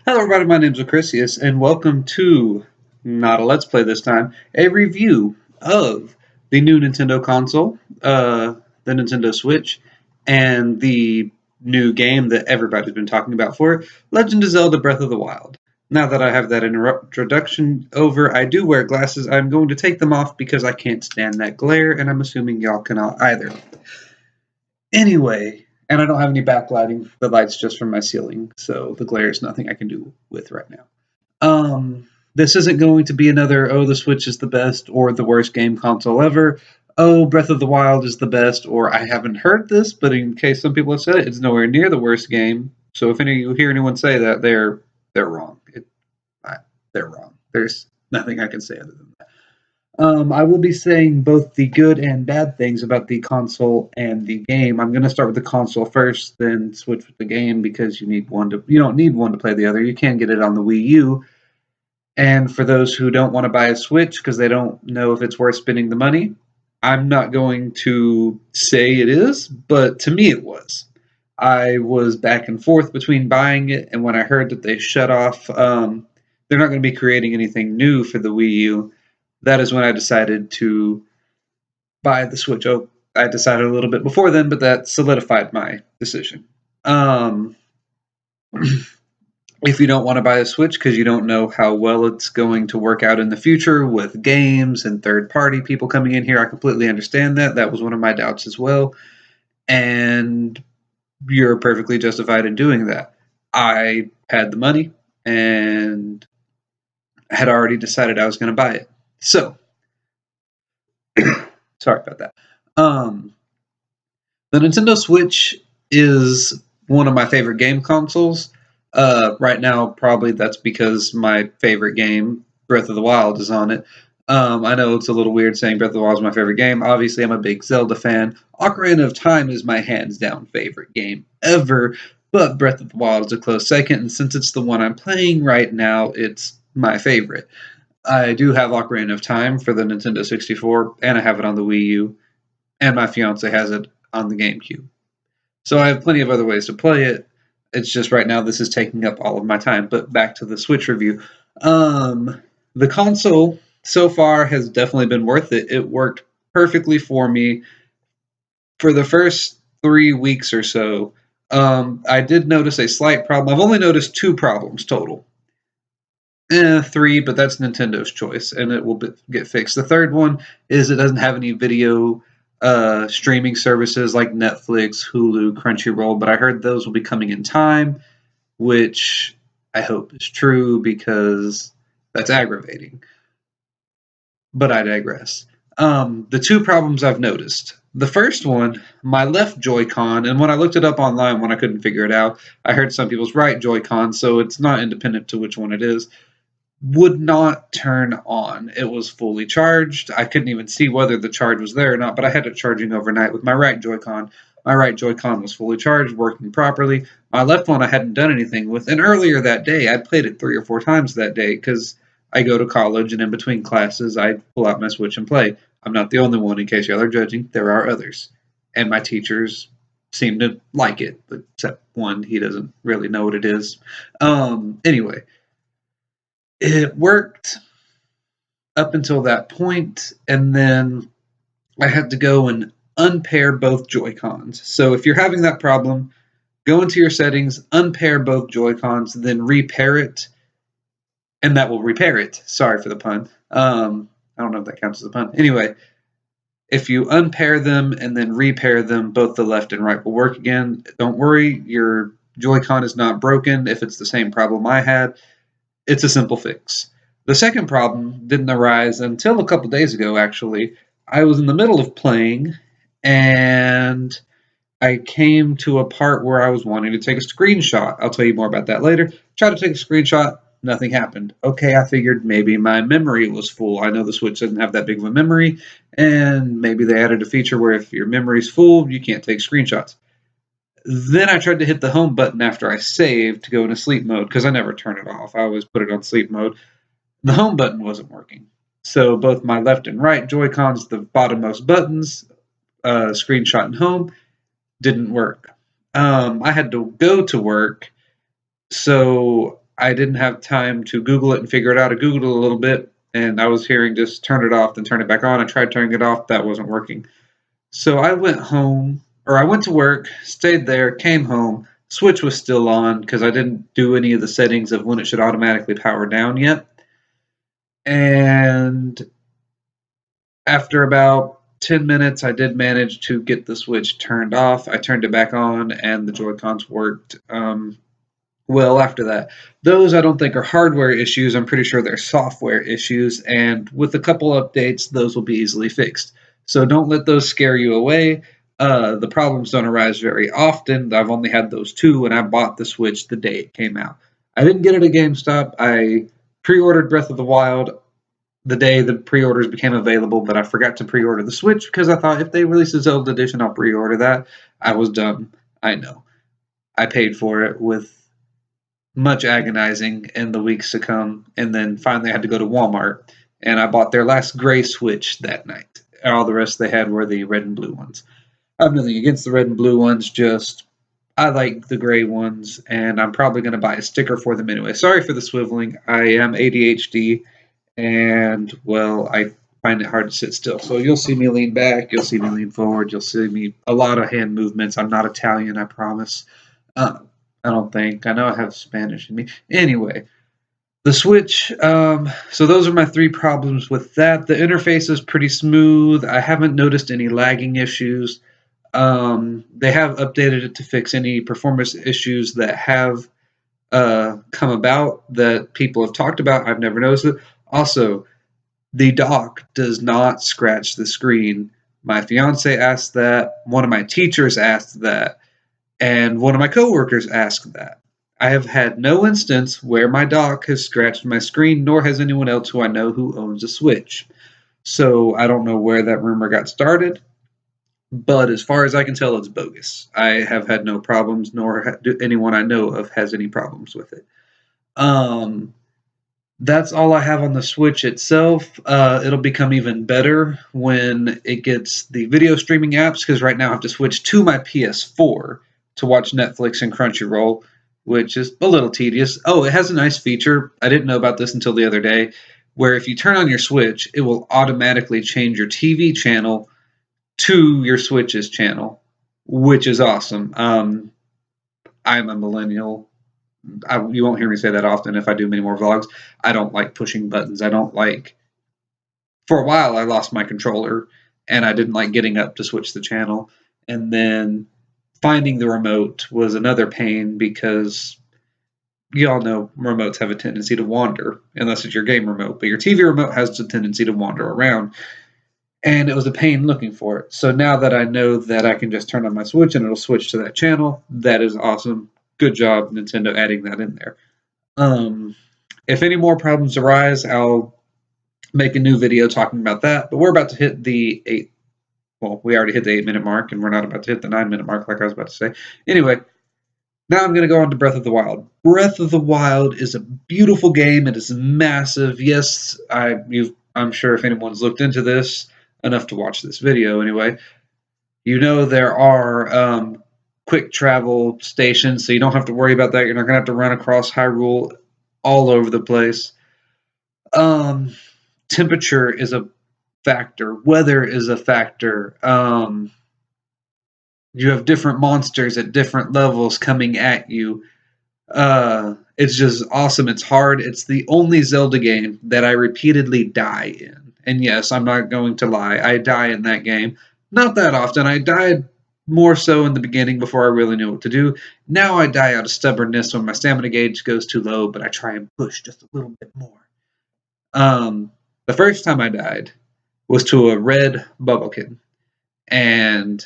Hello everybody, my name is Ochrisseus, and welcome to, not a Let's Play this time, a review of the new Nintendo console, the Nintendo Switch, and the new game that everybody's been talking about for it, Legend of Zelda Breath of the Wild. Now that I have that introduction over, I do wear glasses. I'm going to take them off because I can't stand that glare, and I'm assuming y'all cannot either. Anyway, and I don't have any backlighting. The light's just from my ceiling, so the glare is nothing I can do with right now. This isn't going to be another, oh, the Switch is the best, or the worst game console ever. Oh, Breath of the Wild is the best, or I haven't heard this, but in case some people have said it, it's nowhere near the worst game. So if any of you hear anyone say that, they're wrong. They're wrong. There's nothing I can say other than that. I will be saying both the good and bad things about the console and the game. I'm going to start with the console first, then switch with the game because you don't need one to play the other. You can get it on the Wii U. And for those who don't want to buy a Switch because they don't know if it's worth spending the money, I'm not going to say it is, but to me it was. I was back and forth between buying it, and when I heard that they shut off, they're not going to be creating anything new for the Wii U. That is when I decided to buy the Switch. Oh, I decided a little bit before then, but that solidified my decision. If you don't want to buy a Switch because you don't know how well it's going to work out in the future with games and third-party people coming in here, I completely understand that. That was one of my doubts as well. And you're perfectly justified in doing that. I had the money and had already decided I was going to buy it. So, sorry about that. The Nintendo Switch is one of my favorite game consoles. Right now, probably that's because my favorite game, Breath of the Wild, is on it. I know it's a little weird saying Breath of the Wild is my favorite game. Obviously, I'm a big Zelda fan. Ocarina of Time is my hands-down favorite game ever, but Breath of the Wild is a close second, and since it's the one I'm playing right now, it's my favorite. I do have Ocarina of Time for the Nintendo 64, and I have it on the Wii U, and my fiance has it on the GameCube. So I have plenty of other ways to play it. It's just right now this is taking up all of my time. But back to the Switch review. The console so far has definitely been worth it. It worked perfectly for me for the first 3 weeks or so. I did notice a slight problem. I've only noticed 2 problems total. 3, but that's Nintendo's choice, and it will get fixed. The third one is it doesn't have any video streaming services like Netflix, Hulu, Crunchyroll, but I heard those will be coming in time, which I hope is true because that's aggravating. But I digress. The 2 problems I've noticed. The first one, my left Joy-Con, and when I looked it up online when I couldn't figure it out, I heard some people's right Joy-Con, so it's not independent to which one it is, would not turn on. It was fully charged. I couldn't even see whether the charge was there or not, but I had it charging overnight with my right Joy-Con. My right Joy-Con was fully charged, working properly. My left one I hadn't done anything with, and earlier that day, I played it 3 or 4 times that day because I go to college, and in between classes, I pull out my Switch and play. I'm not the only one, in case y'all are judging. There are others. And my teachers seem to like it, except one. He doesn't really know what it is. Anyway. It worked up until that point, and then I had to go and unpair both Joy-Cons. So if you're having that problem, go into your settings, unpair both Joy-Cons, then repair it, and that will repair it. Sorry for the pun. I don't know if that counts as a pun. Anyway, if you unpair them and then repair them, both the left and right will work again. Don't worry, your Joy-Con is not broken if it's the same problem I had. It's a simple fix. The second problem didn't arise until a couple days ago, actually. I was in the middle of playing, and I came to a part where I was wanting to take a screenshot. I'll tell you more about that later. Tried to take a screenshot, nothing happened. Okay, I figured maybe my memory was full. I know the Switch doesn't have that big of a memory, and maybe they added a feature where if your memory's full, you can't take screenshots. Then I tried to hit the home button after I saved to go into sleep mode, because I never turn it off. I always put it on sleep mode. The home button wasn't working. So both my left and right Joy-Cons, the bottommost buttons, screenshot and home, didn't work. I had to go to work, so I didn't have time to Google it and figure it out. I Googled it a little bit, and I was hearing just turn it off, then turn it back on. I tried turning it off. That wasn't working. So I went home, or I went to work, stayed there, came home. Switch was still on because I didn't do any of the settings of when it should automatically power down yet. And after about 10 minutes, I did manage to get the Switch turned off. I turned it back on, and the Joy-Cons worked well after that. Those I don't think are hardware issues. I'm pretty sure they're software issues, and with a couple updates, those will be easily fixed. So don't let those scare you away. The problems don't arise very often. I've only had those two, and I bought the Switch the day it came out. I didn't get it at GameStop. I pre-ordered Breath of the Wild the day the pre-orders became available, but I forgot to pre-order the Switch because I thought if they release a Zelda edition, I'll pre-order that. I was dumb. I know. I paid for it with much agonizing in the weeks to come, and then finally I had to go to Walmart, and I bought their last gray Switch that night. All the rest they had were the red and blue ones. I have nothing against the red and blue ones, just I like the gray ones, and I'm probably going to buy a sticker for them anyway. Sorry for the swiveling. I am ADHD, and, well, I find it hard to sit still. So you'll see me lean back, you'll see me lean forward, you'll see me a lot of hand movements. I'm not Italian, I promise. I don't think. I know I have Spanish in me. Anyway, the Switch. So those are my three problems with that. The interface is pretty smooth. I haven't noticed any lagging issues. They have updated it to fix any performance issues that have come about that people have talked about. I've never noticed it. Also, the dock does not scratch the screen. My fiance asked that. One of my teachers asked that. And one of my coworkers asked that. I have had no instance where my dock has scratched my screen, nor has anyone else who I know who owns a Switch. So I don't know where that rumor got started, but as far as I can tell, it's bogus. I have had no problems, nor do anyone I know of has any problems with it. That's all I have on the Switch itself. It'll become even better when it gets the video streaming apps, because right now I have to switch to my PS4 to watch Netflix and Crunchyroll, which is a little tedious. Oh, it has a nice feature. I didn't know about this until the other day, where if you turn on your Switch, it will automatically change your TV channel to your Switch's channel, which is awesome. I'm a millennial. You won't hear me say that often if I do many more vlogs. I don't like pushing buttons. I don't like... For a while, I lost my controller, and I didn't like getting up to switch the channel. And then finding the remote was another pain because you all know remotes have a tendency to wander, unless it's your game remote. But your TV remote has a tendency to wander around. And it was a pain looking for it. So now that I know that I can just turn on my Switch and it'll switch to that channel, that is awesome. Good job, Nintendo, adding that in there. If any more problems arise, I'll make a new video talking about that. But we're about to hit the 8. Well, we already hit the 8-minute mark, and we're not about to hit the 9-minute mark like I was about to say. Anyway, now I'm going to go on to Breath of the Wild. Breath of the Wild is a beautiful game. It is massive. Yes, I'm sure if anyone's looked into this enough to watch this video anyway, you know there are quick travel stations, so you don't have to worry about that. You're not going to have to run across Hyrule all over the place. Temperature is a factor. Weather is a factor. You have different monsters at different levels coming at you. It's just awesome. It's hard. It's the only Zelda game that I repeatedly die in. And yes, I'm not going to lie. I die in that game. Not that often. I died more so in the beginning before I really knew what to do. Now I die out of stubbornness when my stamina gauge goes too low, but I try and push just a little bit more. The first time I died was to a red bubblekin. And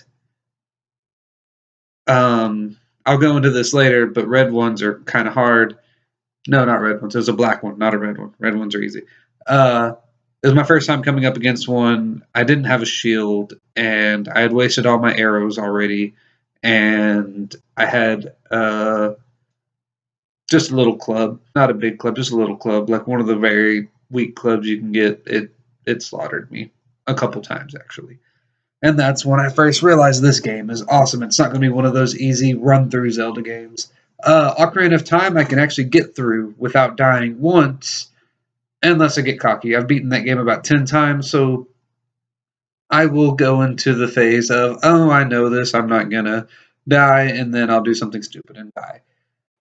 I'll go into this later, but red ones are kind of hard. No, not red ones. There's a black one, not a red one. Red ones are easy. It was my first time coming up against one. I didn't have a shield, and I had wasted all my arrows already. And I had just a little club, not a big club, just a little club, like one of the very weak clubs you can get. It slaughtered me a couple times, actually. And that's when I first realized this game is awesome. It's not going to be one of those easy run-through Zelda games. Ocarina of Time, I can actually get through without dying once, unless I get cocky. I've beaten that game about 10 times, so I will go into the phase of, oh, I know this, I'm not gonna die, and then I'll do something stupid and die.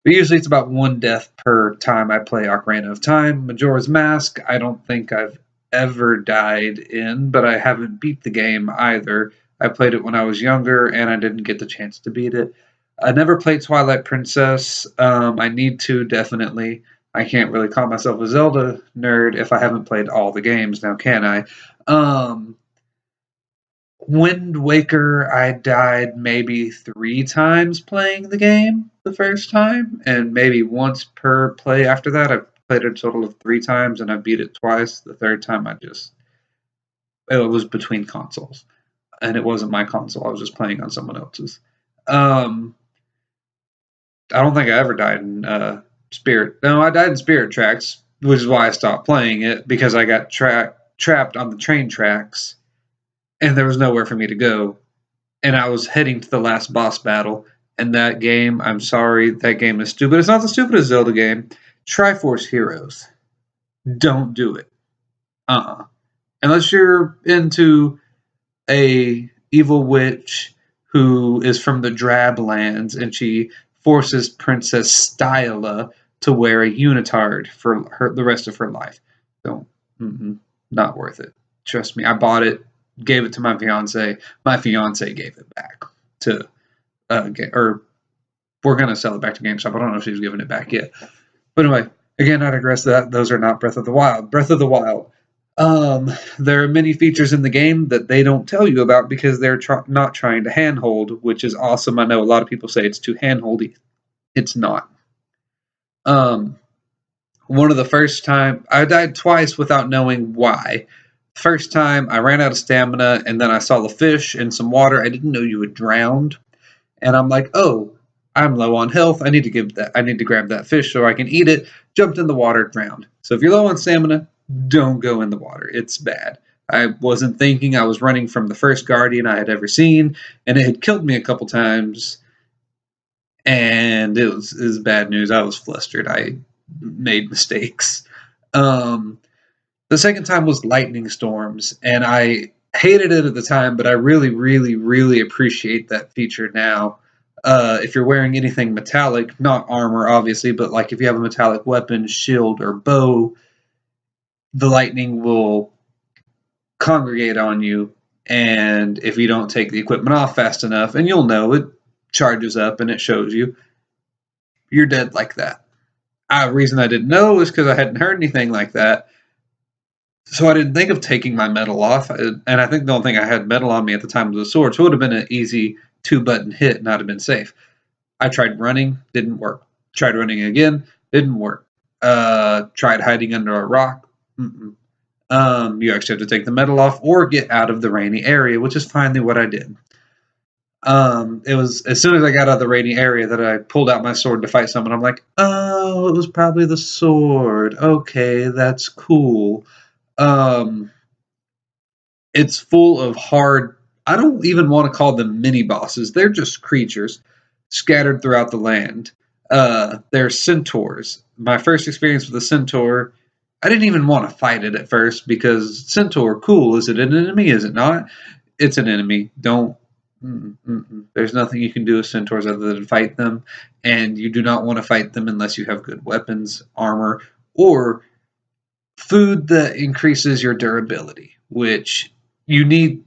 But usually it's about one death per time I play Ocarina of Time. Majora's Mask, I don't think I've ever died in, but I haven't beat the game either. I played it when I was younger, and I didn't get the chance to beat it. I never played Twilight Princess. I need to, definitely. I can't really call myself a Zelda nerd if I haven't played all the games, now can I? Um, Wind Waker, I died maybe 3 times playing the game the first time, and maybe once per play after that. I've played a total of 3 times, and I beat it twice. The third time, it was between consoles, and it wasn't my console. I was just playing on someone else's. Um, I don't think I ever died in Spirit. No, I died in Spirit Tracks, which is why I stopped playing it, because I got trapped on the train tracks, and there was nowhere for me to go. And I was heading to the last boss battle. And that game, I'm sorry, that game is stupid. It's not the stupidest Zelda game. Triforce Heroes. Don't do it. Unless you're into a evil witch who is from the Drablands and she forces Princess Styla to wear a unitard for the rest of her life. Don't. Not worth it. Trust me, I bought it, gave it to my fiance. My fiance gave it back to or we're gonna sell it back to GameStop. I don't know if she's giving it back yet. But anyway, again, I digress. That those are not Breath of the Wild. Breath of the Wild. There are many features in the game that they don't tell you about because they're not trying to handhold, which is awesome. I know a lot of people say it's too handholdy. It's not. One of the first time I died twice without knowing why. First time I ran out of stamina, and then I saw the fish in some water. I didn't know you had drowned, and I'm like, oh, I'm low on health. I need to grab that fish so I can eat it. Jumped in the water, drowned. So if you're low on stamina, don't go in the water. It's bad. I wasn't thinking. I was running from the first guardian I had ever seen, and it had killed me a couple times, and it was bad news. I was flustered. I made mistakes. The second time was lightning storms, and I hated it at the time, but I really, really, really appreciate that feature now. If you're wearing anything metallic, not armor, obviously, but like if you have a metallic weapon, shield, or bow, the lightning will congregate on you, and if you don't take the equipment off fast enough, and you'll know, it charges up and it shows you, you're dead like that. The reason I didn't know is because I hadn't heard anything like that. So I didn't think of taking my metal off, and I think the only thing I had metal on me at the time was a sword, so it would have been an easy 2-button hit and I'd have been safe. I tried running, didn't work. Tried running again, didn't work. Tried hiding under a rock. You actually have to take the metal off or get out of the rainy area, which is finally what I did. It was as soon as I got out of the rainy area that I pulled out my sword to fight someone. I'm like, oh, it was probably the sword. Okay, that's cool. It's full of hard, I don't even want to call them mini bosses. They're just creatures scattered throughout the land. They're centaurs. My first experience with a centaur, I didn't even want to fight it at first because centaur, cool. Is it an enemy? Is it not? It's an enemy. Don't. There's nothing you can do with centaurs other than fight them, and you do not want to fight them unless you have good weapons, armor, or food that increases your durability, which you need.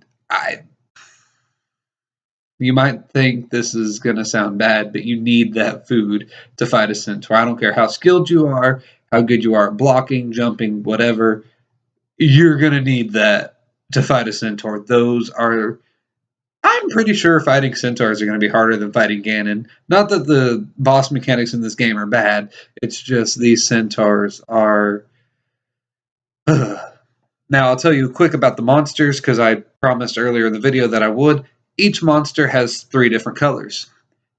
You might think this is going to sound bad, but you need that food to fight a centaur. I don't care how skilled you are, how good you are at blocking, jumping, whatever. You're going to need that to fight a centaur. I'm pretty sure fighting centaurs are going to be harder than fighting Ganon. Not that the boss mechanics in this game are bad. It's just these centaurs are. Now, I'll tell you quick about the monsters, because I promised earlier in the video that I would. Each monster has 3 different colors.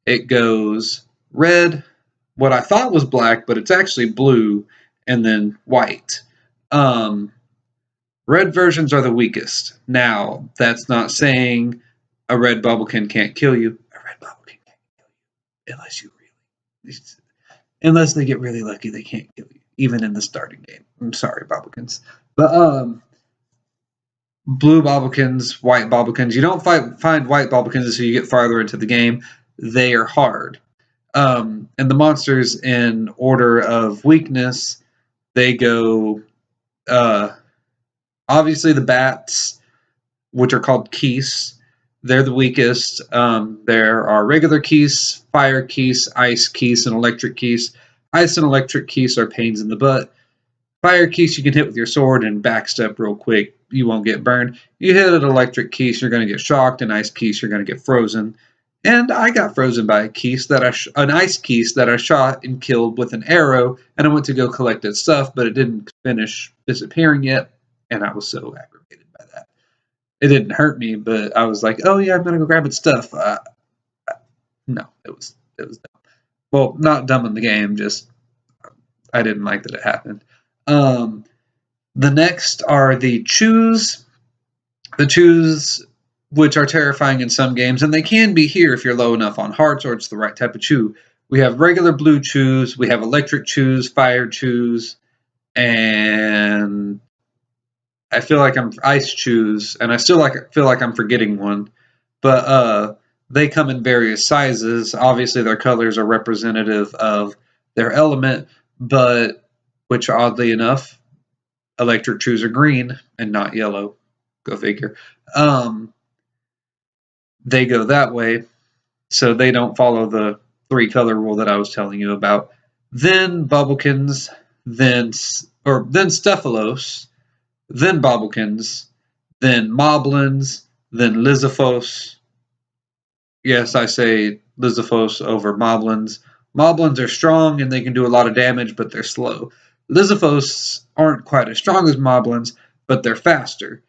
It goes red, what I thought was black, but it's actually blue, and then white. Red versions are the weakest. Now, that's not saying a red bubblekin can't kill you. A red bubblekin can't kill you unless you really unless they get really lucky, they can't kill you, even in the starting game. I'm sorry, Bobblikins. But blue Bobblikins, white Bobblikins. You don't find white Bobblikins until you get farther into the game. They are hard. And the monsters in order of weakness, they go obviously the bats, which are called Keese. They're the weakest. There are regular Keese, fire Keese, ice Keese, and electric Keese. Ice and electric Keese are pains in the butt. Fire Keese you can hit with your sword and backstep real quick. You won't get burned. You hit an electric Keese, you're going to get shocked, and ice Keese, you're going to get frozen. And I got frozen by a Keese an ice Keese that I shot and killed with an arrow, and I went to go collect its stuff, but it didn't finish disappearing yet, and I was so aggravated by that. It didn't hurt me, but I was like, oh yeah, I'm going to go grab its stuff. No, it was dumb. Well, not dumb in the game, just I didn't like that it happened. The next are the chews. The chews, which are terrifying in some games, and they can be here if you're low enough on hearts or it's the right type of chew. We have regular blue chews, we have electric chews, fire chews, and I feel like I'm ice chews, and I still feel like I'm forgetting one. But they come in various sizes. Obviously, their colors are representative of their element, but which oddly enough, electric chews are green and not yellow. Go figure. They go that way, so they don't follow the 3-color rule that I was telling you about. Then Bubblekins, then Stephalos, then Bobblekins, then Moblins, then Lizifos. Yes, I say Lizifos over Moblins. Moblins are strong and they can do a lot of damage, but they're slow. Lizifos aren't quite as strong as Moblins, but they're faster.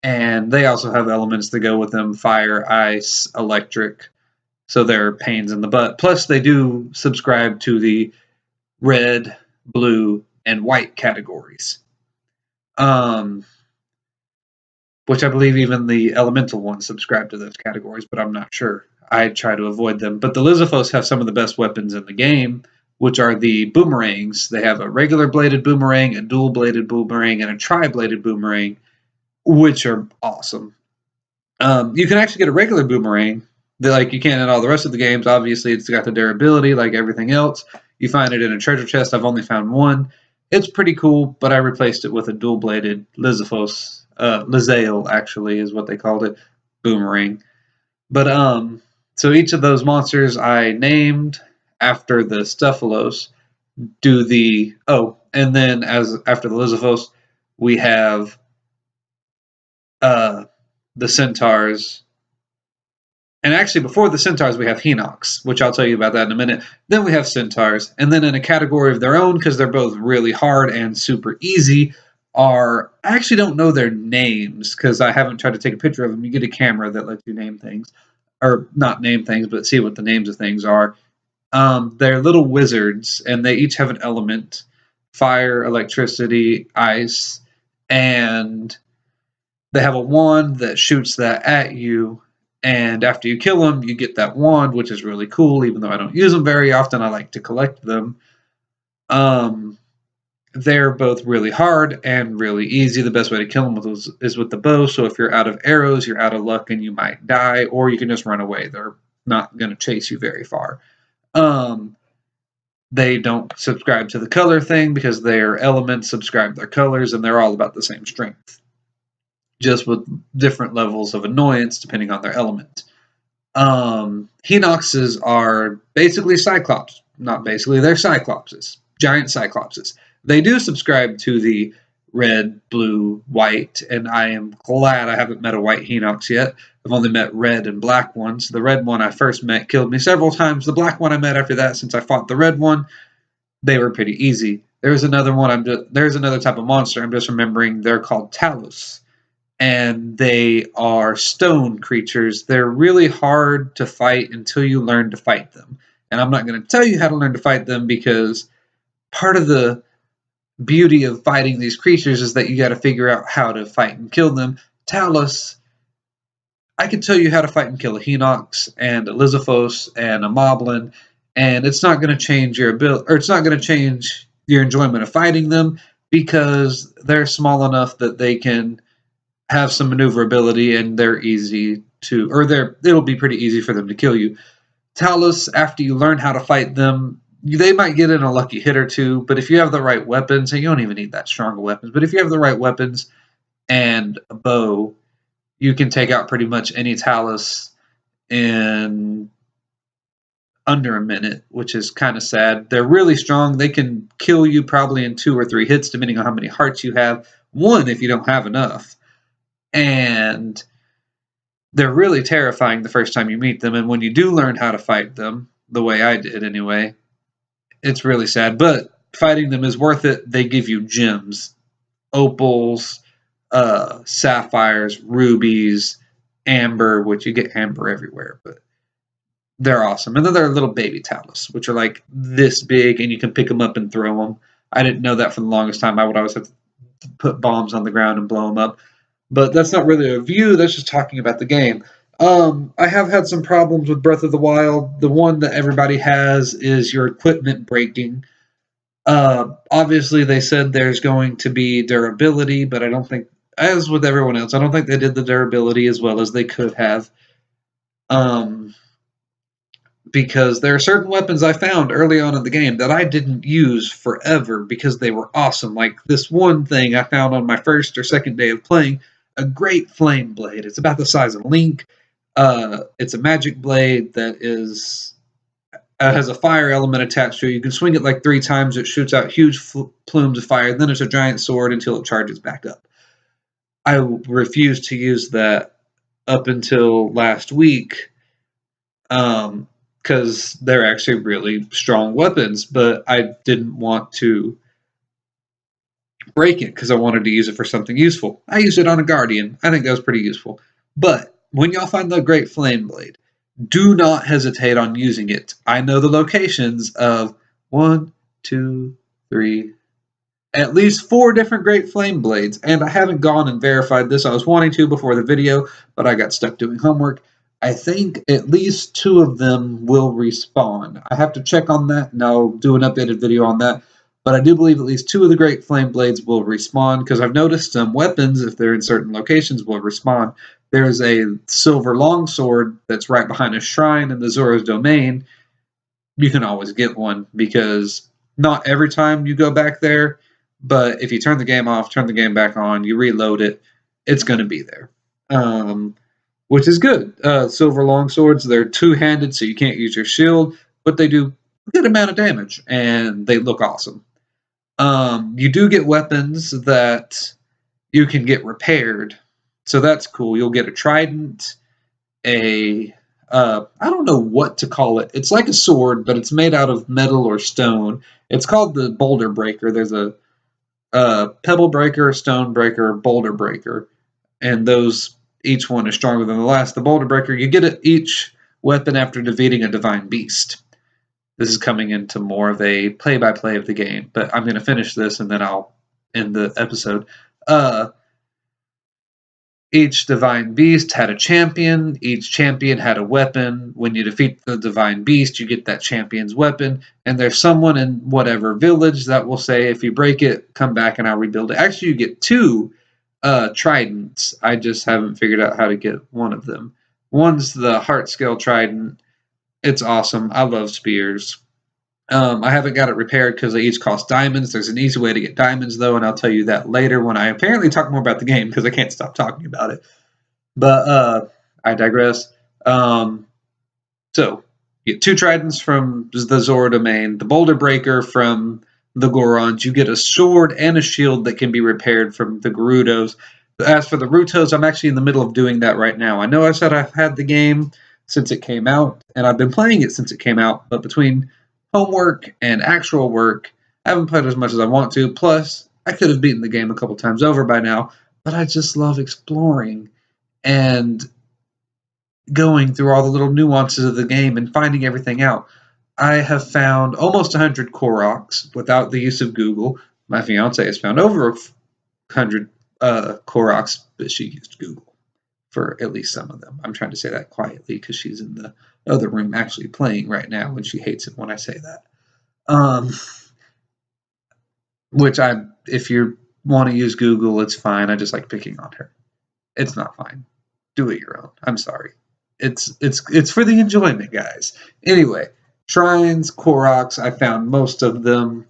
And they also have elements that go with them: fire, ice, electric. So they're pains in the butt. Plus, they do subscribe to the red, blue, and white categories. Which I believe even the elemental ones subscribe to those categories, but I'm not sure. I try to avoid them. But the Lizifos have some of the best weapons in the game, which are the boomerangs. They have a regular bladed boomerang, a dual bladed boomerang, and a tri-bladed boomerang, which are awesome. You can actually get a regular boomerang, like you can in all the rest of the games. Obviously, it's got the durability like everything else. You find it in a treasure chest. I've only found one. It's pretty cool, but I replaced it with a dual-bladed Lizifos. Lizael, actually, is what they called it. Boomerang. But, so each of those monsters I named after the Stephalos do the... Oh, and then after the Lizifos, we have the Centaurs. And actually, before the Centaurs, we have Hinox, which I'll tell you about that in a minute. Then we have Centaurs. And then in a category of their own, because they're both really hard and super easy, I actually don't know their names, because I haven't tried to take a picture of them. You get a camera that lets you name things. Or not name things, but see what the names of things are. They're little wizards, and they each have an element: fire, electricity, ice, and they have a wand that shoots that at you. And after you kill them, you get that wand, which is really cool. Even though I don't use them very often, I like to collect them. They're both really hard and really easy. The best way to kill them is with the bow. So if you're out of arrows, you're out of luck and you might die, or you can just run away. They're not going to chase you very far. They don't subscribe to the color thing because their elements subscribe to their colors, and they're all about the same strength, just with different levels of annoyance depending on their element. Hinoxes are basically Cyclops. Not basically, they're Cyclopses. Giant Cyclopses. They do subscribe to the red, blue, white, and I am glad I haven't met a white Hinox yet. I've only met red and black ones. The red one I first met killed me several times. The black one I met after that, since I fought the red one, they were pretty easy. There's another one. There's another type of monster. I'm just remembering. They're called Talos. And they are stone creatures. They're really hard to fight until you learn to fight them. And I'm not going to tell you how to learn to fight them, because part of the beauty of fighting these creatures is that you got to figure out how to fight and kill them. Talos, I can tell you how to fight and kill a Hinox and a Lizifos and a Moblin and it's not going to change your ability, or it's not going to change your enjoyment of fighting them, because they're small enough that they can have some maneuverability, and they're easy to, or it'll be pretty easy for them to kill you. Talus, after you learn how to fight them, they might get in a lucky hit or two, but if you have the right weapons, and you don't even need that strong of weapons, but if you have the right weapons and a bow, you can take out pretty much any Talus in under a minute, which is kind of sad. They're really strong. They can kill you probably in 2 or 3 hits, depending on how many hearts you have. 1 if you don't have enough. And they're really terrifying the first time you meet them. And when you do learn how to fight them, the way I did anyway, it's really sad. But fighting them is worth it. They give you gems, opals, sapphires, rubies, amber, which you get amber everywhere, but they're awesome. And then there are little baby Talus, which are like this big, and you can pick them up and throw them. I didn't know that for the longest time. I would always have to put bombs on the ground and blow them up. But that's not really a review. That's just talking about the game. I have had some problems with Breath of the Wild. The one that everybody has is your equipment breaking. Obviously, they said there's going to be durability, but I don't think, as with everyone else, I don't think they did the durability as well as they could have. Because there are certain weapons I found early on in the game that I didn't use forever because they were awesome. Like this one thing I found on my first or second day of playing, a great flame blade. It's about the size of Link. It's a magic blade that has a fire element attached to it. You can swing it like 3 times. It shoots out huge plumes of fire. Then it's a giant sword until it charges back up. I refused to use that up until last week. Because they're actually really strong weapons, but I didn't want to break it because I wanted to use it for something useful. I used it on a Guardian. I think that was pretty useful. But when y'all find the Great Flame Blade, do not hesitate on using it. I know the locations of 1, 2, 3, at least 4 different Great Flame Blades, and I haven't gone and verified this. I was wanting to before the video, but I got stuck doing homework. I think at least 2 of them will respawn. I have to check on that, and I'll do an updated video on that. But I do believe at least 2 of the Great Flame Blades will respawn, because I've noticed some weapons, if they're in certain locations, will respawn. There's a silver longsword that's right behind a shrine in the Zora's Domain. You can always get one, because not every time you go back there, but if you turn the game off, turn the game back on, you reload it, it's going to be there. Which is good. Silver longswords, they're 2-handed, so you can't use your shield, but they do a good amount of damage, and they look awesome. You do get weapons that you can get repaired, so that's cool. You'll get a trident, I don't know what to call it. It's like a sword, but it's made out of metal or stone. It's called the boulder breaker. There's a pebble breaker, stone breaker, boulder breaker, and those, each one is stronger than the last. The boulder breaker, you get each weapon after defeating a divine beast. This is coming into more of a play-by-play of the game, but I'm going to finish this and then I'll end the episode. Each divine beast had a champion. Each champion had a weapon. When you defeat the divine beast, you get that champion's weapon. And there's someone in whatever village that will say, if you break it, come back and I'll rebuild it. Actually, you get 2 tridents. I just haven't figured out how to get one of them. One's the heart scale trident. It's awesome. I love spears. I haven't got it repaired because they each cost diamonds. There's an easy way to get diamonds, though, and I'll tell you that later when I apparently talk more about the game because I can't stop talking about it. But I digress. So, you get 2 tridents from the Zora Domain, the Boulder Breaker from the Gorons. You get a sword and a shield that can be repaired from the Gerudos. As for the Rutos, I'm actually in the middle of doing that right now. I know I said I've had the game since it came out, and I've been playing it since it came out, but between homework and actual work, I haven't played as much as I want to. Plus, I could have beaten the game a couple times over by now, but I just love exploring and going through all the little nuances of the game and finding everything out. I have found almost 100 Koroks without the use of Google. My fiance has found over 100 Koroks, but she used Google for at least some of them. I'm trying to say that quietly because she's in the other room actually playing right now, and she hates it when I say that. Um, which if you want to use Google, it's fine. I just like picking on her. It's not fine. Do it your own. I'm sorry. It's for the enjoyment, guys. Anyway, shrines, Koroks. I found most of them.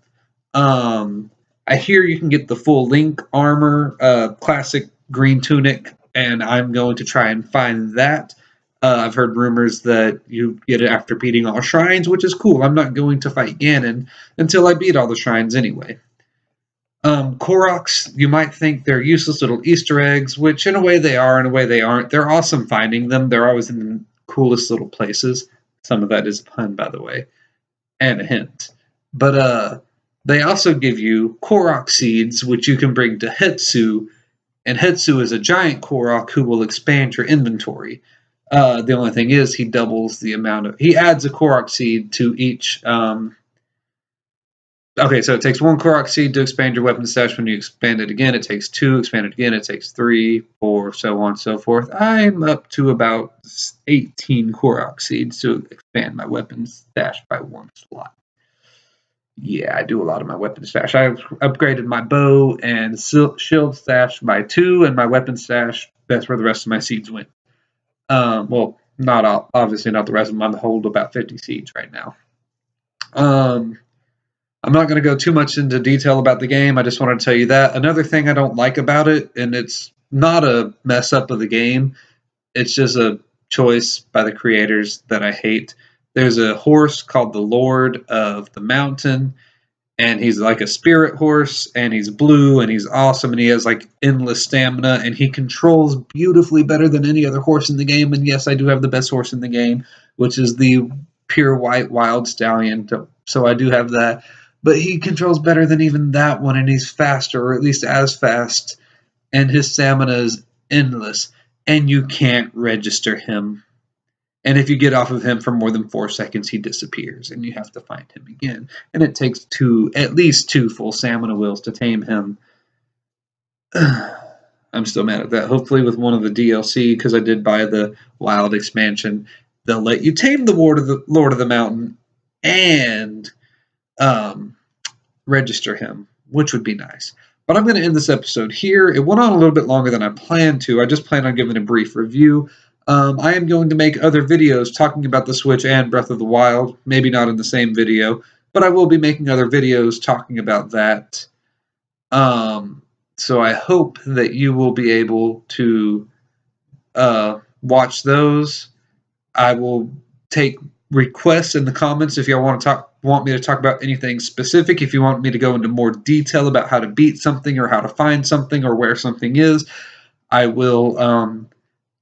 I hear you can get the full Link armor, classic green tunic, and I'm going to try and find that. I've heard rumors that you get it after beating all shrines, which is cool. I'm not going to fight Ganon until I beat all the shrines anyway. Koroks, you might think they're useless little Easter eggs, which in a way they are, in a way they aren't. They're awesome finding them. They're always in the coolest little places. Some of that is a pun, by the way, and a hint. But they also give you Korok seeds, which you can bring to Hetsu, and Hetsu is a giant Korok who will expand your inventory. The only thing is he doubles the amount of... He adds a Korok seed to each... Okay, so it takes 1 Korok seed to expand your weapon stash. When you expand it again, it takes 2. Expand it again, it takes 3, 4, so on and so forth. I'm up to about 18 Korok seeds to expand my weapon stash by 1 slot. Yeah, I do a lot of my weapon stash. I've upgraded my bow and shield stash by 2, and my weapon stash, that's where the rest of my seeds went. Well, not all, obviously not the rest of them. I hold about 50 seeds right now. I'm not going to go too much into detail about the game. I just want to tell you that. Another thing I don't like about it, and it's not a mess up of the game, it's just a choice by the creators that I hate. There's a horse called the Lord of the Mountain, and he's like a spirit horse, and he's blue, and he's awesome, and he has like endless stamina, and he controls beautifully better than any other horse in the game. And yes, I do have the best horse in the game, which is the pure white wild stallion, so I do have that. But he controls better than even that one, and he's faster, or at least as fast, and his stamina is endless, and you can't register him. And if you get off of him for more than 4 seconds, he disappears, and you have to find him again. And it takes at least 2 full stamina wheels to tame him. I'm still mad at that. Hopefully with one of the DLC, because I did buy the Wild expansion, they'll let you tame the Lord of the Mountain and register him, which would be nice. But I'm going to end this episode here. It went on a little bit longer than I planned to. I just planned on giving a brief review. I am going to make other videos talking about the Switch and Breath of the Wild. Maybe not in the same video, but I will be making other videos talking about that. So I hope that you will be able to watch those. I will take requests in the comments if y'all want me to talk about anything specific. If you want me to go into more detail about how to beat something or how to find something or where something is, I will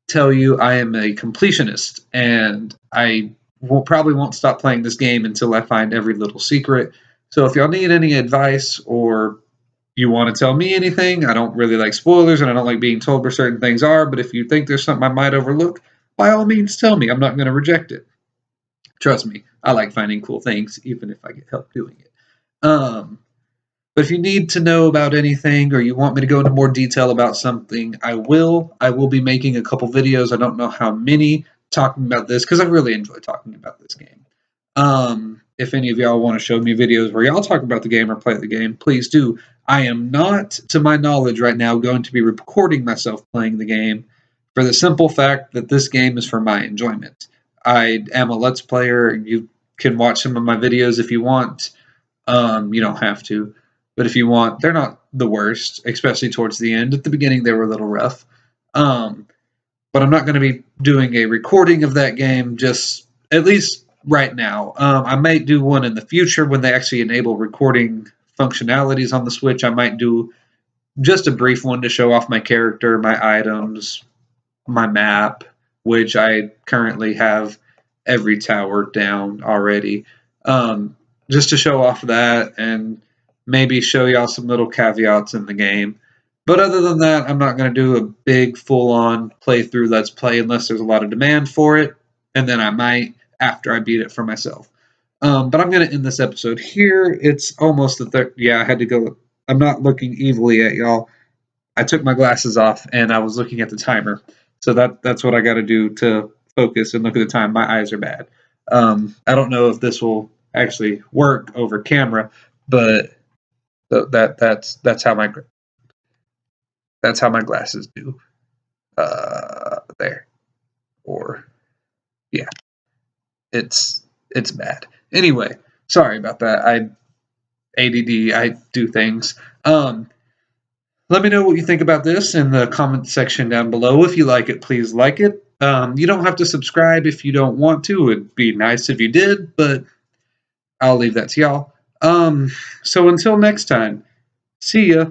tell you I am a completionist, and I probably won't stop playing this game until I find every little secret. So if y'all need any advice or you want to tell me anything, I don't really like spoilers and I don't like being told where certain things are, but if you think there's something I might overlook, by all means tell me. I'm not going to reject it. Trust me, I like finding cool things, even if I get help doing it. But if you need to know about anything or you want me to go into more detail about something, I will. I will be making a couple videos. I don't know how many talking about this because I really enjoy talking about this game. If any of y'all want to show me videos where y'all talk about the game or play the game, please do. I am not, to my knowledge right now, going to be recording myself playing the game for the simple fact that this game is for my enjoyment. I am a Let's Player. You can watch some of my videos if you want. You don't have to. But if you want, they're not the worst, especially towards the end. At the beginning, they were a little rough. But I'm not going to be doing a recording of that game, just at least right now. I might do one in the future when they actually enable recording functionalities on the Switch. I might do just a brief one to show off my character, my items, my map, which I currently have every tower down already. Just to show off that and maybe show y'all some little caveats in the game. But other than that, I'm not going to do a big full-on playthrough Let's Play unless there's a lot of demand for it, and then I might after I beat it for myself. But I'm going to end this episode here. It's almost the third. Yeah, I had to go. I'm not looking evilly at y'all. I took my glasses off, and I was looking at the timer. So that's what I got to do to focus and look at the time. My eyes are bad. I don't know if this will actually work over camera, but that's how my glasses do. There, or yeah, it's bad. Anyway, sorry about that. ADD. I do things. Let me know what you think about this in the comment section down below. If you like it, please like it. You don't have to subscribe if you don't want to. It'd be nice if you did, but I'll leave that to y'all. So until next time, see ya.